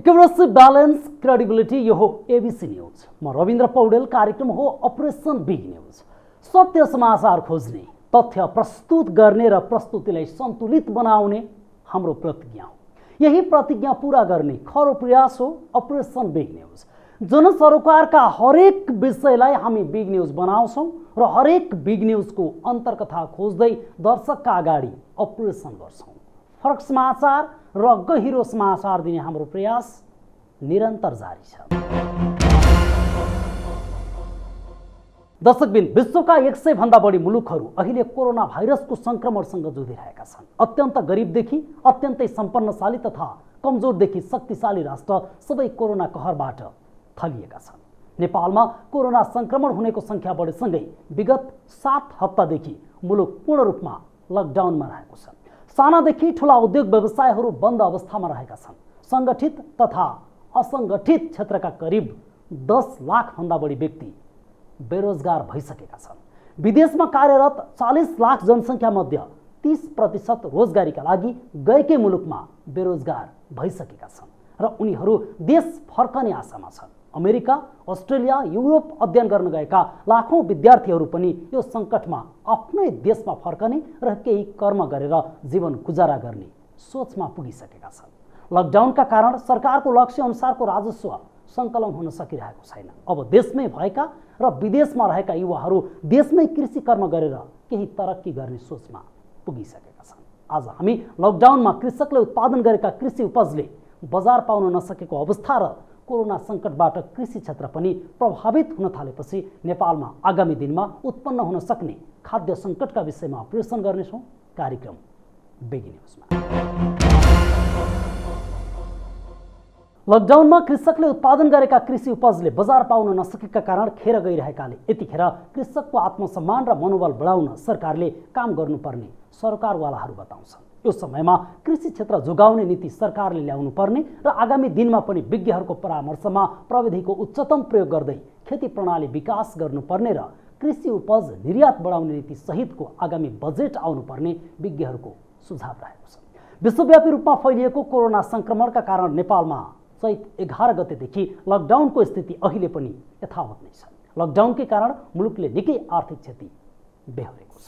Accuracy, balance, credibility, यो हो ABC news. म रविन्द्र पौडेल। कार्यक्रम हो अपरेसन बिग न्यूज। सत्य समाचार खोज्ने, तथ्य प्रस्तुत गर्ने र प्रस्तुतिलाई सन्तुलित बनाउने हाम्रो प्रतिज्ञा हो। यही प्रतिज्ञा पूरा गर्ने खरो प्रयास हो अपरेसन बिग न्यूज। जनसरोकारका हरेक विषयलाई हामी बिग न्यूज बनाउँछौँ र हरेक बिग न्यूजको अन्तर्कथा खोज्दै दर्शकका अगाडि अपरेसन गर्छौँ। फरक समाचार र गहिरो समाचार दिने हाम्रो प्रयास निरन्तर जारी छ। दर्शकबिन, विश्वका 100 भन्दा बढी मुलुकहरू अहिले कोरोना भाइरसको संक्रमणसँग जुधिरहेका छन्। अत्यन्त गरिबदेखि अत्यन्तै सम्पन्नशाली तथा कमजोरदेखि शक्तिशाली राष्ट्र सबै कोरोना कहरबाट थलिएका छन्। नेपालमा कोरोना संक्रमण हुनेको संख्या बढेसँगै विगत 7 हप्तादेखि मुलुक पूर्ण रूपमा लकडाउनमा रहेको छ। सानादेखि ठुला उद्योग व्यवसायहरू बन्द अवस्थामा रहेका छन्। सङ्गठित तथा असङ्गठित क्षेत्रका करिब 10 लाख भन्दा बढी व्यक्ति बेरोजगार भइसकेका छन्। विदेशमा कार्यरत 40 लाख जनसङ्ख्या मध्ये 30% रोजगारीका लागि गएकै मुलुकमा बेरोजगार भइसकेका छन् र उनीहरू देश फर्कने आशामा छन्। अमेरिका, अस्ट्रेलिया, युरोप अध्ययन गर्न गएका लाखौं विद्यार्थीहरू पनि यो सङ्कटमा आफ्नै देशमा फर्कने र केही कर्म गरेर जीवन गुजारा गर्ने सोचमा पुगिसकेका छन्। लकडाउनका कारण सरकारको लक्ष्य अनुसारको राजस्व सङ्कलन हुन सकिरहेको छैन। अब देशमै भएका र विदेशमा रहेका युवाहरू देशमै कृषि कर्म गरेर केही तरक्की गर्ने सोचमा पुगिसकेका छन्। आज हामी लकडाउनमा कृषकले उत्पादन गरेका कृषि उपजले बजार पाउन नसकेको अवस्था र कोरोना सङ्कटबाट कृषि क्षेत्र पनि प्रभावित हुन थालेपछि नेपालमा आगामी दिनमा उत्पन्न हुन सक्ने खाद्य सङ्कटका विषयमा अपरेसन गर्नेछौँ कार्यक्रम बिग न्यूजमा। लकडाउनमा कृषकले उत्पादन गरेका कृषि उपजले बजार पाउन नसकेका कारण खेर गइरहेकाले यतिखेर कृषकको आत्मसम्मान र मनोबल बढाउन सरकारले काम गर्नुपर्ने सरकारवालाहरू बताउँछन्। यो समयमा कृषि क्षेत्र जोगाउने नीति सरकारले ल्याउनु पर्ने र आगामी दिनमा पनि विज्ञहरूको परामर्शमा प्रविधिको उच्चतम प्रयोग गर्दै खेती प्रणाली विकास गर्नुपर्ने र कृषि उपज निर्यात बढाउने नीति सहितको आगामी बजेट आउनुपर्ने विज्ञहरूको सुझाव रहेको छ। विश्वव्यापी रूपमा फैलिएको कोरोना संक्रमणका कारण नेपालमा चैत 11 गतेदेखि लकडाउनको स्थिति अहिले पनि यथावत नै छ। लकडाउनकै कारण मुलुकले निकै आर्थिक क्षति बेहोरेको छ।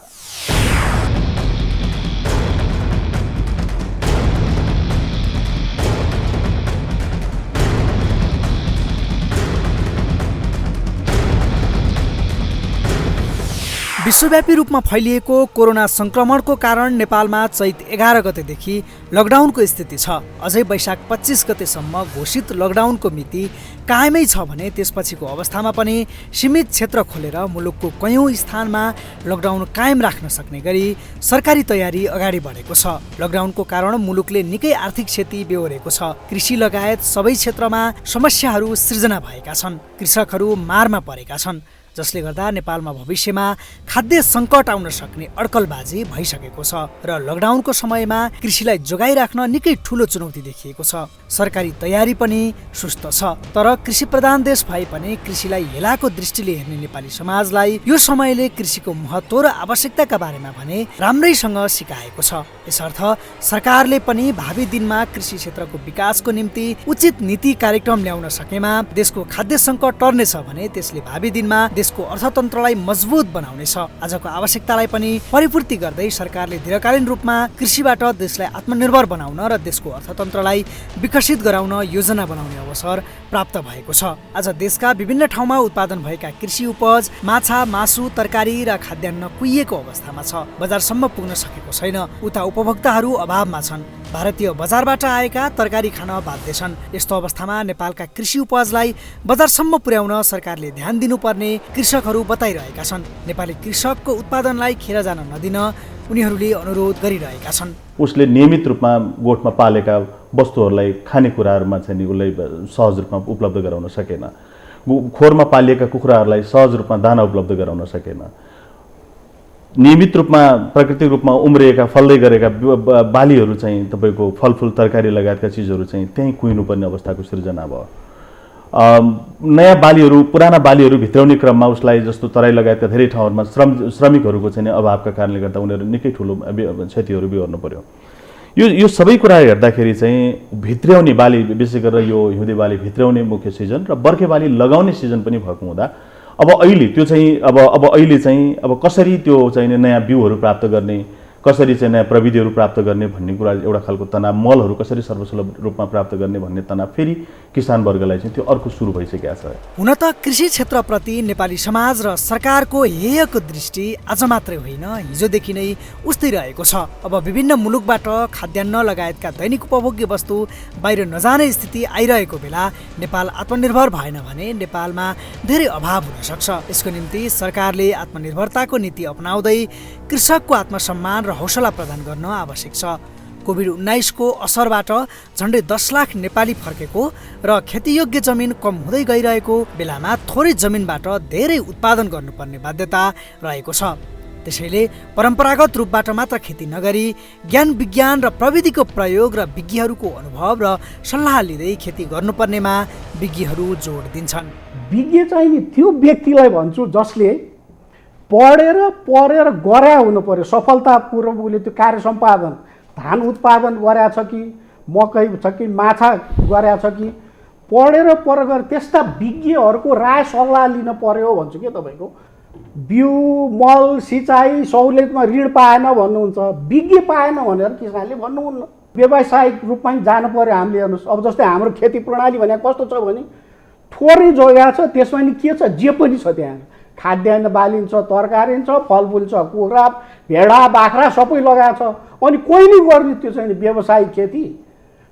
विश्वव्यापी रूपमा फैलिएको कोरोना संक्रमणको कारण नेपालमा चैत 11 गतेदेखि लकडाउनको स्थिति छ। अझै वैशाख 25 गतेसम्म घोषित लकडाउनको मिति कायमै छ भने त्यसपछिको अवस्थामा पनि सीमित क्षेत्र खोलेर मुलुकको कयौं स्थानमा लकडाउन कायम राख्न सक्ने गरी सरकारी तयारी अगाडि बढेको छ। लकडाउनको कारण मुलुकले निकै आर्थिक क्षति बेहोरेको छ। कृषि लगायत सबै क्षेत्रमा समस्याहरू सृजना भएका छन्। कृषकहरू मारमा परेका छन्, जसले गर्दा नेपालमा भविष्यमा खाद्य सङ्कट आउन सक्ने अड्कलबाजी भइसकेको छ र लकडाउनको समयमा कृषिलाई जोगाइराख्न निकै ठूलो चुनौती देखिएको छ। सरकारी तयारी पनि सुस्त छ, तर कृषि प्रधान देश भए पनि कृषिलाई हेलाको दृष्टिले हेर्ने नेपाली समाजलाई यो समयले कृषिको महत्त्व र आवश्यकताका बारेमा भने राम्रैसँग सिकाएको छ। यसर्थ सरकारले पनि भावी दिनमा कृषि क्षेत्रको विकासको निम्ति उचित नीति कार्यक्रम ल्याउन सकेमा देशको खाद्य सङ्कट टर्नेछ भने त्यसले भावी दिनमा देशको अर्थतन्त्रलाई मजबुत बनाउनेछ। आजको आवश्यकतालाई पनि परिपूर्ति गर्दै सरकारले दीर्घकालीन रूपमा कृषिबाट देशलाई आत्मनिर्भर बनाउन र देशको अर्थतन्त्रलाई विकसित गराउन योजना बनाउने अवसर प्राप्त भएको छ। आज देशका विभिन्न ठाउँमा उत्पादन भएका कृषि उपज माछा, मासु, तरकारी र खाद्यान्न कुहिएको अवस्थामा छ। बजारसम्म पुग्न सकेको छैन। उता उपभोक्ताहरू अभावमा छन्। भारतीय बजारबाट आएका तरकारी खान बाध्य छन्। यस्तो अवस्थामा नेपालका कृषि उपजलाई बजारसम्म पुर्याउन सरकारले ध्यान दिनुपर्ने कृषकहरू बताइरहेका छन्। नेपाली कृषकको उत्पादनलाई खेर जान नदिन उनीहरूले अनुरोध गरिरहेका छन्। उसले नियमित रूपमा गोठमा पालेका वस्तुहरूलाई खानेकुराहरूमा चाहिँ उसलाई सहज रूपमा उपलब्ध गराउन सकेन। खोरमा पालिएका कुखुराहरूलाई सहज रूपमा दाना उपलब्ध गराउन सकेन। नियमित रूपमा प्राकृतिक रूपमा उम्रिएका फल्दै गरेका बालीहरू चाहिँ तपाईँको फलफुल तरकारी लगायतका चिजहरू चाहिँ त्यहीँ कुहिनुपर्ने अवस्थाको सृजना भयो। नयाँ बालीहरू पुराना बालीहरू भित्राउने क्रममा उसलाई जस्तो तराई लगायतका धेरै ठाउँहरूमा श्रमिकहरूको चाहिँ अभावका कारणले गर्दा उनीहरू निकै ठुलो क्षतिहरू बिहोर्नु पर्यो। यो सबै कुरा हेर्दाखेरि चाहिँ भित्र्याउने बाली, विशेष गरेर यो हिउँदे बाली भित्र्याउने मुख्य सिजन र बर्खे बाली लगाउने सिजन पनि भएको हुँदा अब अहिले त्यो चाहिँ अब अहिले चाहिँ अब कसरी त्यो चाहिँ नयाँ बिउहरू प्राप्त गर्ने, कसरी चाहिँ नयाँ प्रविधिहरू प्राप्त गर्ने भन्ने कुरा एउटा खालको तनाव, मलहरू कसरी सर्वसुलभ रूपमा प्राप्त गर्ने भन्ने तनाव फेरि किसान वर्गलाई चाहिँ त्यो अर्को सुरु भइसकेको छ। हुन त कृषि क्षेत्रप्रति नेपाली समाज र सरकारको हेयको दृष्टि आज मात्रै होइन, हिजोदेखि नै उस्तै रहेको छ। अब विभिन्न मुलुकबाट खाद्यान्न लगायतका दैनिक उपभोग्य वस्तु बाहिर नजाने स्थिति आइरहेको बेला नेपाल आत्मनिर्भर भएन भने नेपालमा धेरै अभाव हुन सक्छ। यसको निम्ति सरकारले आत्मनिर्भरताको नीति अपनाउँदै कृषकको आत्मसम्मान र हौसला प्रदान गर्न आवश्यक छ। कोभिड-19 को असरबाट झन्डै 10 लाख नेपाली फर्केको र खेतीयोग्य जमिन कम हुँदै गइरहेको बेलामा थोरै जमिनबाट धेरै उत्पादन गर्नुपर्ने बाध्यता रहेको छ। त्यसैले परम्परागत रूपबाट मात्र खेती नगरी ज्ञान विज्ञान र प्रविधिको प्रयोग र विज्ञहरूको अनुभव र सल्लाह लिँदै खेती गर्नुपर्नेमा विज्ञहरू जोड दिन्छन्। विज्ञ चाहिँ नि त्यो व्यक्तिलाई भन्छु जसले पढेर गरे हुनु पर्यो। सफलतापूर्वक उसले त्यो कार्य सम्पादन, धान उत्पादन गरेछ कि मकै छ कि माछा गरेछ कि पढेर गरे त्यस्ता विज्ञहरूको राय सल्लाह लिन पर्यो भन्छु के तपाईँको। बिउ मल सिँचाइ सहुलियतमा ऋण पाएन भन्नुहुन्छ, विज्ञ पाएन भनेर किसानले भन्नुहुन्न। व्यावसायिक रूपमा जानु पर्यो हामीले। हेर्नुहोस् अब जस्तै हाम्रो खेती प्रणाली भने कस्तो छ भने थोरै जग्गा छ, त्यसमा नि के छ, जे पनि छ, त्यहाँ खाद्यान्न बालिन्छ, तरकारी छ, फलफुल छ, कुखुरा भेडा बाख्रा सबै लगाएको छ। अनि कोही नै गर्ने त्यो चाहिँ व्यावसायिक खेती,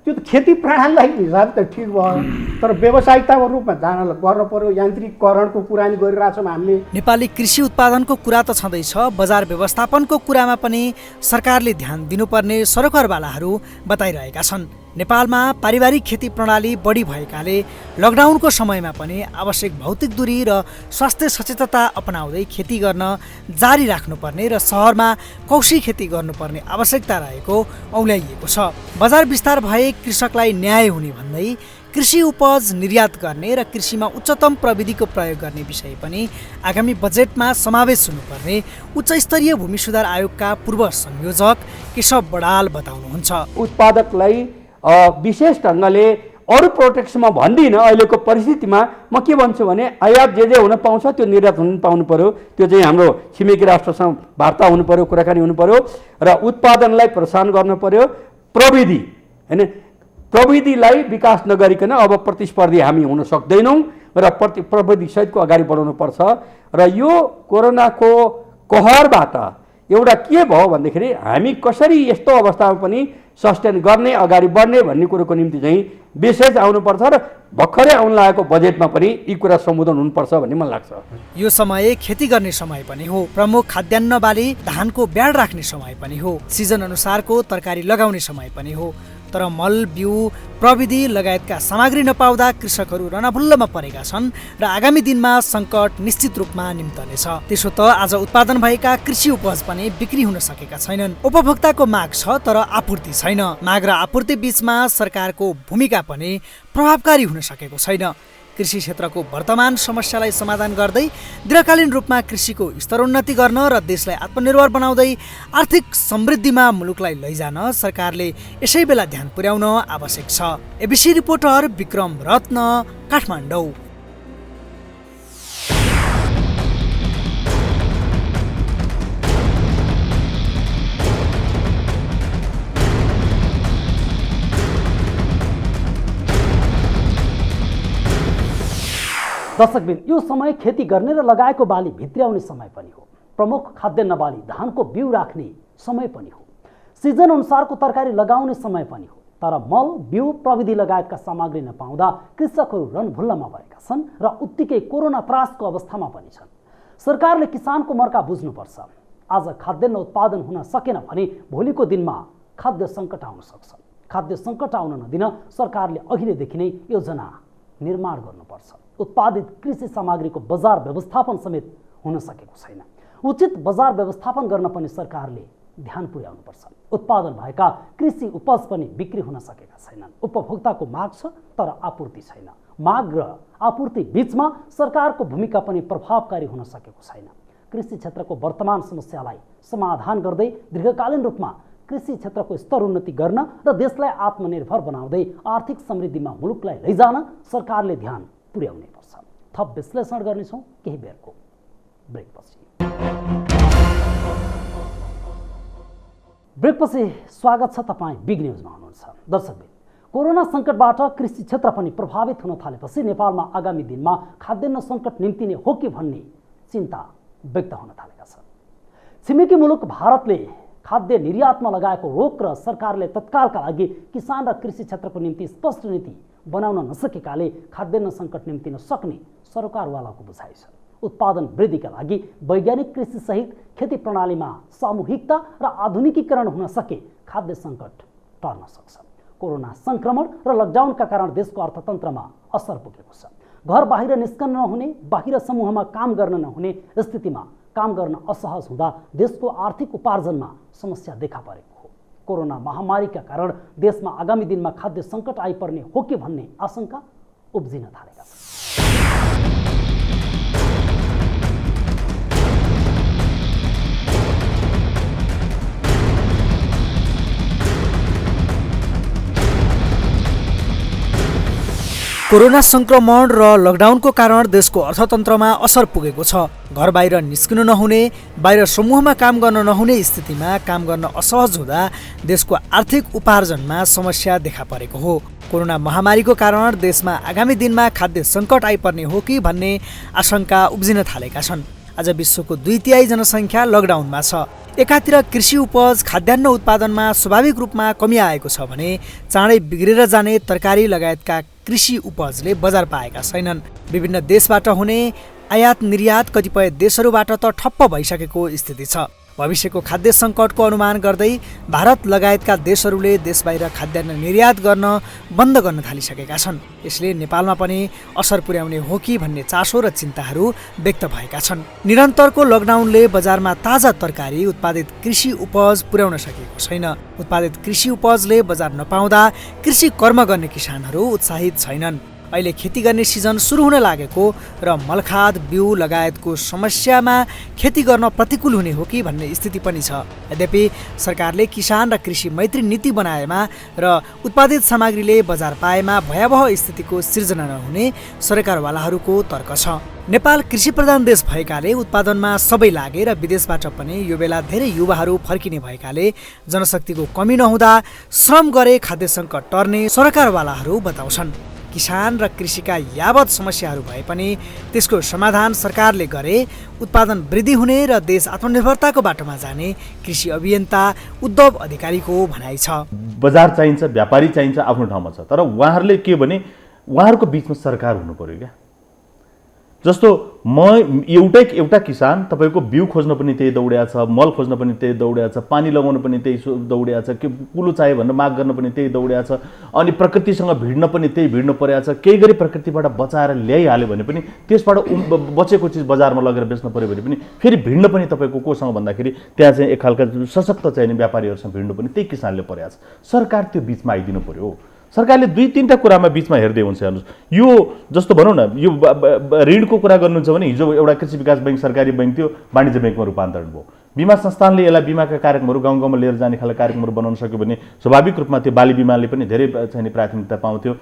त्यो त खेती प्रणालीलाई हिसाब त ठिक भयो, तर व्यावसायिकताको रूपमा जान गर्न पर्यो। यान्त्रिकरणको कुरा नि गरिरहेछौँ हामीले। नेपाली कृषि उत्पादनको कुरा त छँदैछ, बजार व्यवस्थापनको कुरामा पनि सरकारले ध्यान दिनुपर्ने सरकारवालाहरू बताइरहेका छन्। नेपालमा पारिवारिक खेती प्रणाली बढी भएकाले लकडाउनको समयमा पनि आवश्यक भौतिक दूरी र स्वास्थ्य सचेतता अपनाउँदै खेती गर्न जारी राख्नुपर्ने र सहरमा कौशी खेती गर्नुपर्ने आवश्यकता रहेको औल्याइएको छ। बजार विस्तार भए कृषकलाई न्याय हुने भन्दै कृषि उपज निर्यात गर्ने र कृषिमा उच्चतम प्रविधिको प्रयोग गर्ने विषय पनि आगामी बजेटमा समावेश हुनुपर्ने उच्च स्तरीय भूमि सुधार आयोगका पूर्व संयोजक केशव बडाल बताउनुहुन्छ। उत्पादकलाई विशेष ढङ्गले अरू प्रोटेक्सनमा भन्दिनँ। अहिलेको परिस्थितिमा म के भन्छु भने आयात जे हुन पाउँछ त्यो निर्यात हुन पाउनु पर्यो। त्यो चाहिँ हाम्रो छिमेकी राष्ट्रसँग वार्ता हुनु पर्यो, कुराकानी हुनु पर्यो र उत्पादनलाई प्रोत्साहन गर्नु पर्यो। प्रविधि हैन, प्रविधिलाई विकास नगरिकन अब प्रतिस्पर्धी हामी हुन सक्दैनौँ र प्रविधि सहितको अगाडि बढाउनु पर्छ। र यो कोरोनाको कहरबाट एउटा के भयो भन्दाखेरि हामी कसरी यस्तो अवस्थामा पनि सस्टेन गर्ने, अगाडि बढ्ने भन्ने कुरोको निम्ति चाहिँ विशेष आउनुपर्छ र भर्खरै आउन लागेको बजेटमा पनि यी कुरा सम्बोधन हुनुपर्छ भन्ने मलाई लाग्छ। यो समय खेती गर्ने समय पनि हो, प्रमुख खाद्यान्न बाली धानको ब्याड राख्ने समय पनि हो, सिजन अनुसारको तरकारी लगाउने समय पनि हो। तर मल, बिउ, प्रविधि लगायतका सामग्री नपाउँदा कृषकहरू रनाभुल्लमा परेका छन् र आगामी दिनमा सङ्कट निश्चित रूपमा निम्तनेछ। त्यसो त आज उत्पादन भएका कृषि उपज पनि बिक्री हुन सकेका छैनन्। उपभोक्ताको माग छ तर आपूर्ति छैन। माग र आपूर्ति बीचमा सरकारको भूमिका पनि प्रभावकारी हुन सकेको छैन। कृषि क्षेत्रको वर्तमान समस्यालाई समाधान गर्दै दीर्घकालीन रूपमा कृषिको स्तरोन्नति गर्न र देशलाई आत्मनिर्भर बनाउँदै आर्थिक समृद्धिमा मुलुकलाई लैजान सरकारले यसै बेला ध्यान पुर्याउन आवश्यक छ। एबिसी रिपोर्टर विक्रम रत्न, काठमाडौँ। दर्शकबिन, यो समय खेती गर्ने र लगाएको बाली भित्र्याउने समय पनि हो। प्रमुख खाद्यान्न बाली धानको बिउ राख्ने समय पनि हो। सिजन अनुसारको तरकारी लगाउने समय पनि हो। तर मल, बिउ, प्रविधि लगायतका सामग्री नपाउँदा कृषकहरू रणभुल्लमा परेका छन् र उत्तिकै कोरोना त्रासको अवस्थामा पनि छन्। सरकारले किसानको मर्का बुझ्नुपर्छ। आज खाद्यान्न उत्पादन हुन सकेन भने भोलिको दिनमा खाद्य सङ्कट आउन सक्छ। खाद्य सङ्कट आउन नदिन सरकारले अघिल्यैदेखि नै योजना निर्माण गर्नुपर्छ। उत्पादित कृषि सामग्रीको बजार व्यवस्थापन समेत हुन सकेको छैन। उचित बजार व्यवस्थापन गर्न पनि सरकारले ध्यान पुर्याउनुपर्छ। उत्पादन भएका कृषि उपज पनि बिक्री हुन सकेका छैनन्। उपभोक्ताको माग छ तर आपूर्ति छैन। माग र आपूर्ति बीचमा सरकारको भूमिका पनि प्रभावकारी हुन सकेको छैन। कृषि क्षेत्रको वर्तमान समस्यालाई समाधान गर्दै दीर्घकालीन रूपमा कृषि क्षेत्रको स्तर उन्नति गर्न र देशलाई आत्मनिर्भर बनाउँदै आर्थिक समृद्धिमा मुलुकलाई लैजान सरकारले ध्यान पुर्याउनै पर्छ। थप विश्लेषण गर्नेछौँ केही बेरको ब्रेकपछि। ब्रेकपछि स्वागत छ, तपाईँ बिग न्युजमा हुनुहुन्छ। दर्शकबिन, कोरोना सङ्कटबाट कृषि क्षेत्र पनि प्रभावित हुन थालेपछि नेपालमा आगामी दिनमा खाद्यान्न सङ्कट निम्तिने हो कि भन्ने चिन्ता व्यक्त हुन थालेका छन्। छिमेकी मुलुक भारतले खाद्य निर्यातमा लगाएको रोक र सरकारले तत्कालका लागि किसान र कृषि क्षेत्रको निम्ति स्पष्ट नीति बनाउन नसकेकाले खाद्यान्न सङ्कट निम्तिन सक्ने सरकारवालाको बुझाइ छ। उत्पादन वृद्धिका लागि वैज्ञानिक कृषि सहित खेती प्रणालीमा सामूहिकता र आधुनिकीकरण हुन सके खाद्य सङ्कट टर्न सक्छ। कोरोना सङ्क्रमण र लकडाउनका कारण देशको अर्थतन्त्रमा असर पुगेको छ। घर बाहिर निस्कन नहुने, बाहिर समूहमा काम गर्न नहुने स्थितिमा काम गर्न असहज हुँदा देशको आर्थिक उपार्जनमा समस्या देखा परेको हो। कोरोना महामारीका कारण देशमा आगामी दिनमा खाद्य सङ्कट आइपर्ने हो कि भन्ने आशंका उब्जिन थालेका छन्। कोरोना सङ्क्रमण र लकडाउनको कारण देशको अर्थतन्त्रमा असर पुगेको छ। घर बाहिर निस्किनु नहुने, बाहिर समूहमा काम गर्न नहुने स्थितिमा काम गर्न असहज हुँदा देशको आर्थिक उपार्जनमा समस्या देखा परेको हो। कोरोना महामारीको कारण देशमा आगामी दिनमा खाद्य सङ्कट आइपर्ने हो कि भन्ने आशंका उब्जिन थालेका छन्। आज विश्वको 2/3 जनसङ्ख्या लकडाउनमा छ। एकातिर कृषि उपज खाद्यान्न उत्पादनमा स्वाभाविक रूपमा कमी आएको छ भने चाँडै बिग्रेर जाने तरकारी लगायतका कृषि उपजले बजार पाएका छैनन्। विभिन्न देशबाट हुने आयात निर्यात कतिपय देशहरूबाट त ठप्प भइसकेको स्थिति छ। भविष्यको खाद्य सङ्कटको अनुमान गर्दै भारत लगायतका देशहरूले देशबाहिर खाद्यान्न निर्यात गर्न बन्द गर्न थालिसकेका छन्। यसले नेपालमा पनि असर पुर्याउने हो कि भन्ने चासो र चिन्ताहरू व्यक्त भएका छन्। निरन्तरको लकडाउनले बजारमा ताजा तरकारी उत्पादित कृषि उपज पुर्याउन सकेको छैन। उत्पादित कृषि उपजले बजार नपाउँदा कृषि कर्म गर्ने किसानहरू उत्साहित छैनन्। अहिले खेती गर्ने सिजन सुरु हुन लागेको र मलखाद बिउ लगायतको समस्यामा खेती गर्न प्रतिकूल हुने हो कि भन्ने स्थिति पनि छ। यद्यपि सरकारले किसान र कृषि मैत्री नीति बनाएमा र उत्पादित सामग्रीले बजार पाएमा भयावह स्थितिको सिर्जना नहुने सरकारवालाहरूको तर्क छ। नेपाल कृषि प्रधान देश भएकाले उत्पादनमा सबै लागे र विदेशबाट पनि यो बेला धेरै युवाहरू फर्किने भएकाले जनशक्तिको कमी नहुँदा श्रम गरे खाद्य सङ्कट टर्ने सरकारवालाहरू बताउँछन्। किसान र कृषिका यावत समस्याहरू भए पनि त्यसको समाधान सरकारले गरे उत्पादन वृद्धि हुने र देश आत्मनिर्भरताको बाटोमा जाने कृषि अभियन्ता उद्धव अधिकारीको भनाइ छ। बजार चाहिन्छ, व्यापारी चाहिन्छ, आफ्नो ठाउँमा छ, तर उहाँहरूले के भने उहाँहरूको बिचमा सरकार हुनु पर्यो क्या। जस्तो म एउटा किसान तपाईँको बिउ खोज्न पनि त्यही दौडिया छ, मल खोज्न पनि त्यही दौडिया छ, पानी लगाउन पनि त्यही दौडिया छ, के कुलो चाहियो भनेर माग गर्न पनि त्यही दौडिया छ, अनि प्रकृतिसँग भिड्न पनि त्यही भिड्नु परेको छ। केही गरी प्रकृतिबाट बचाएर ल्याइहाल्यो भने पनि त्यसबाट बचेको चिज बजारमा लगेर बेच्न पर्यो भने पनि फेरि भिड्न पनि तपाईँको कोसँग भन्दाखेरि त्यहाँ चाहिँ एक खालका सशक्त चाहिने व्यापारीहरूसँग भिड्नु पनि त्यही किसानले परेको छ। सरकार त्यो बिचमा आइदिनु पर्यो। सरकारले 2-3टा कुरामा बिचमा हेर्दै हुन्छ। हेर्नुहोस्, यो जस्तो भनौँ न, यो ऋणको कुरा गर्नुहुन्छ भने हिजो एउटा कृषि विकास बैङ्क सरकारी बैङ्क थियो, वाणिज्य बैङ्कमा रूपान्तरण भयो। बिमा संस्थानले यसलाई बिमाका कार्यक्रमहरू गाउँ गाउँमा लिएर जाने खालका कार्यक्रमहरू बनाउन सक्यो भने स्वाभाविक रूपमा त्यो बाली बिमाले पनि धेरै चाहिने प्राथमिकता पाउँथ्यो।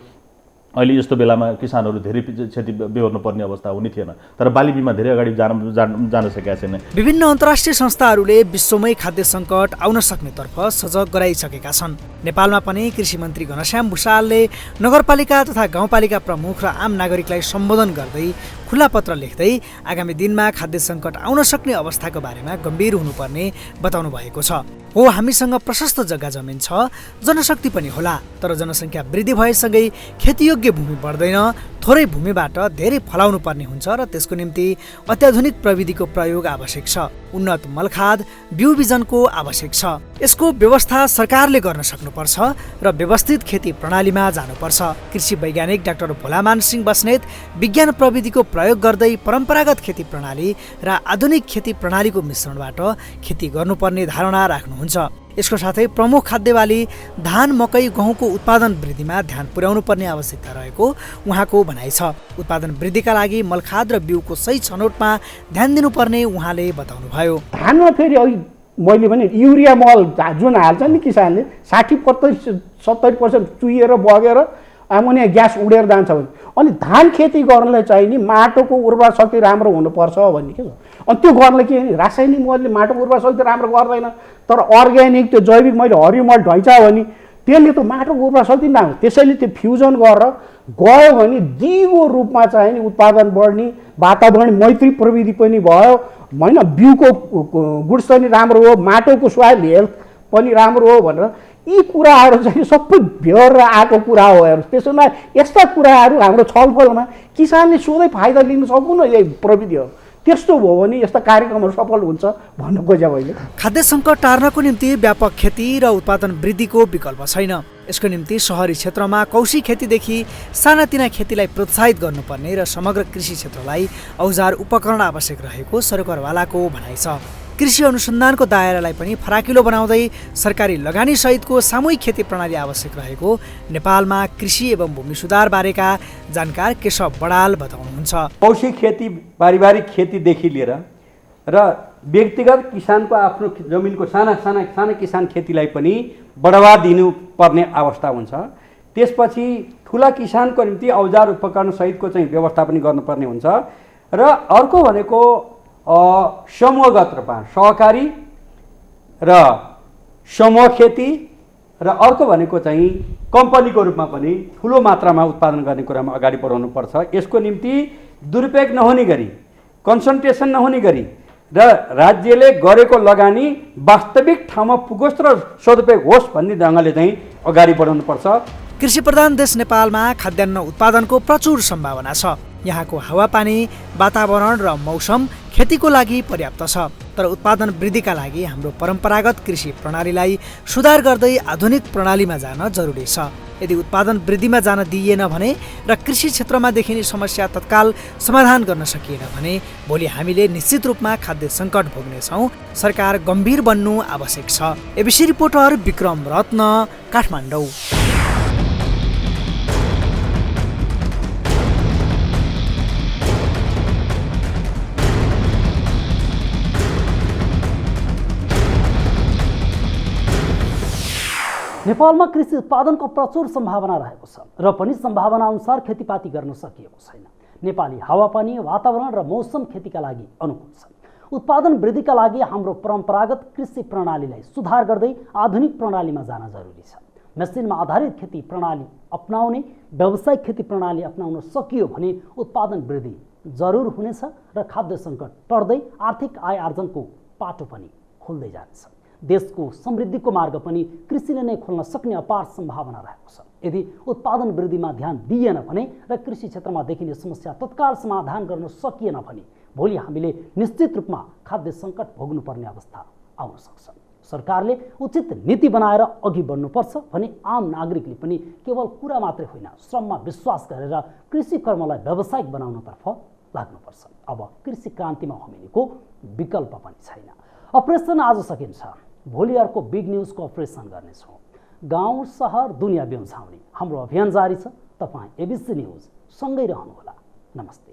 अहिले यस्तो बेलामा किसानहरू धेरै क्षति बेहोर्नु पर्ने अवस्था हुने थिएन, तर बाली बिमा धेरै अगाडि जान सकेका छैन। विभिन्न अन्तर्राष्ट्रिय संस्थाहरूले विश्वमै खाद्य सङ्कट आउन सक्नेतर्फ सजग गराइसकेका छन्। नेपालमा पनि कृषि मन्त्री घनश्याम भुषालले नगरपालिका तथा गाउँपालिका प्रमुख र आम नागरिकलाई सम्बोधन गर्दै खुला पत्र लेख्दै आगामी दिनमा खाद्य सङ्कट आउन सक्ने अवस्थाको बारेमा गम्भीर हुनुपर्ने बताउनु भएको छ। हो, हामीसँग प्रशस्त जग्गा जमिन छ, जनशक्ति पनि होला, तर जनसङ्ख्या वृद्धि भएसँगै खेतीयोग्य भूमि बढ्दैन। थोरै भूमिबाट धेरै फलाउनु पर्ने हुन्छ र त्यसको निम्ति अत्याधुनिक प्रविधिको प्रयोग आवश्यक छ। उन्नत मलखाद बिउ बिजनको आवश्यक छ। यसको व्यवस्था सरकारले गर्न सक्नुपर्छ र व्यवस्थित खेती प्रणालीमा जानुपर्छ। कृषि वैज्ञानिक डाक्टर भोलामान सिंह बस्नेत विज्ञान प्रविधिको प्रयोग गर्दै परम्परागत खेती प्रणाली र आधुनिक खेती प्रणालीको मिश्रणबाट खेती गर्नुपर्ने धारणा राख्नुहुन्छ। यसको साथै प्रमुख खाद्यबाली धान मकै गहुँको उत्पादन वृद्धिमा ध्यान पुर्याउनु पर्ने आवश्यकता रहेको उहाँको भनाइ छ। उत्पादन वृद्धिका लागि मलखाद र बिउको सही छनौटमा ध्यान दिनुपर्ने उहाँले बताउनुभयो। धानमा फेरि मैले भने युरिया मल जुन हाल्छ नि किसानले 60-70% चुहिएर बगेर एमोनिया ग्यास उडेर जान्छ भने अनि धान खेती गर्नलाई चाहिँ नि माटोको उर्वर शक्ति राम्रो हुनुपर्छ भन्ने के छ। अनि त्यो गर्नलाई के रासायनिक मलले माटोको उर्वर शक्ति राम्रो गर्दैन, तर अर्ग्यानिक त्यो जैविक मैले हरियो मल ढैँचा भने त्यसले त माटोको उर्वर शक्ति नआउँछ। त्यसैले त्यो फ्युजन गरेर गयो भने दिगो रूपमा चाहिँ नि उत्पादन बढ्ने, वातावरण मैत्री प्रविधि पनि भयो होइन, बिउको गुणस्तर राम्रो हो, माटोको सोइल हेल्थ पनि राम्रो हो भनेर यी कुराहरू चाहिँ सबै भ्योर आएको कुरा हो। हेर्नु त्यसोमा यस्ता कुराहरू हाम्रो छलफलमा किसानले सोधै फाइदा लिन सक्नु यही प्रविधि हो। त्यस्तो भयो भने यस्ता कार्यक्रमहरू सफल हुन्छ भन्नु खोजेँ मैले। खाद्य सङ्कट टार्नको निम्ति व्यापक खेती र उत्पादन वृद्धिको विकल्प छैन। यसको निम्ति सहरी क्षेत्रमा कौशी खेतीदेखि सानातिना खेतीलाई प्रोत्साहित गर्नुपर्ने र समग्र कृषि क्षेत्रलाई औजार उपकरण आवश्यक रहेको सरकारवालाको भनाइ छ। कृषि अनुसन्धानको दायरालाई पनि फराकिलो बनाउँदै सरकारी लगानी सहितको सामूहिक खेती प्रणाली आवश्यक रहेको नेपालमा कृषि एवं भूमि सुधार बारेका जानकार केशव बडाल बताउनुहुन्छ। कौशी खेती, पारिवारिक खेतीदेखि लिएर र व्यक्तिगत किसानको आफ्नो जमिनको साना किसान खेतीलाई पनि बढावा दिनुपर्ने अवस्था हुन्छ। त्यसपछि ठुला किसानको निम्ति औजार उपकरण सहितको चाहिँ व्यवस्था पनि गर्नुपर्ने हुन्छ। र अर्को भनेको समूहगत रूपमा सहकारी र समूह खेती र अर्को भनेको चाहिँ कम्पनीको रूपमा पनि ठुलो मात्रामा उत्पादन गर्ने कुरामा अगाडि बढाउनु पर्छ। यसको निम्ति दुरुपयोग नहुने गरी, कन्सन्ट्रेसन नहुने गरी र राज्यले गरेको लगानी वास्तविक ठाउँमा पुगोस् र सदुपयोग होस् भन्ने ढङ्गले चाहिँ अगाडि बढाउनुपर्छ। कृषि प्रधान देश नेपालमा खाद्यान्न उत्पादनको प्रचुर सम्भावना छ। यहाँको हावापानी, वातावरण र मौसम खेतीको लागि पर्याप्त छ। तर उत्पादन वृद्धिका लागि हाम्रो परम्परागत कृषि प्रणालीलाई सुधार गर्दै आधुनिक प्रणालीमा जान जरुरी छ। यदि उत्पादन वृद्धिमा जान दिइएन भने र कृषि क्षेत्रमा देखिने समस्या तत्काल समाधान गर्न सकिएन भने भोलि हामीले निश्चित रूपमा खाद्य सङ्कट भोग्नेछौँ। सरकार गम्भीर बन्नु आवश्यक छ। एबिसी रिपोर्टर विक्रम रत्न, काठमाडौँ। नेपालमा कृषि उत्पादनको प्रचुर सम्भावना रहेको छ र पनि सम्भावना अनुसार खेतीपाती गर्न सकिएको छैन। नेपाली हावापानी, वातावरण र मौसम खेतीका लागि अनुकूल छ। उत्पादन वृद्धिका लागि हाम्रो परम्परागत कृषि प्रणालीलाई सुधार गर्दै आधुनिक प्रणालीमा जान जरुरी छ। मेसिनमा आधारित खेती प्रणाली अपनाउने, व्यावसायिक खेती प्रणाली अपनाउन सकियो भने उत्पादन वृद्धि जरुर हुनेछ र खाद्य सङ्कट टर्दै आर्थिक आय आर्जनको पाटो पनि खुल्दै जानेछ। देशको समृद्धिको मार्ग पनि कृषिले नै खोल्न सक्ने अपार सम्भावना रहेको छ। यदि उत्पादन वृद्धिमा ध्यान दिइएन भने र कृषि क्षेत्रमा देखिने समस्या तत्काल समाधान गर्न सकिएन भने भोलि हामीले निश्चित रूपमा खाद्य सङ्कट भोग्नुपर्ने अवस्था आउन सक्छ। सरकारले उचित नीति बनाएर अघि बढ्नुपर्छ भने आम नागरिकले पनि केवल कुरा मात्रै होइन, श्रममा विश्वास गरेर कृषि कर्मलाई व्यावसायिक बनाउनतर्फ लाग्नुपर्छ। अब कृषि क्रान्तिमा होमिनेको विकल्प पनि छैन। अपरेसन आज सकिन्छ, भोलि अर्को बिग न्युजको अपरेसन गर्नेछौँ। गाउँ सहर दुनियाँ ब्याउँछाउने हाम्रो अभियान जारी छ। तपाईँ एबिसी न्युज सँगै रहनुहोला। नमस्ते।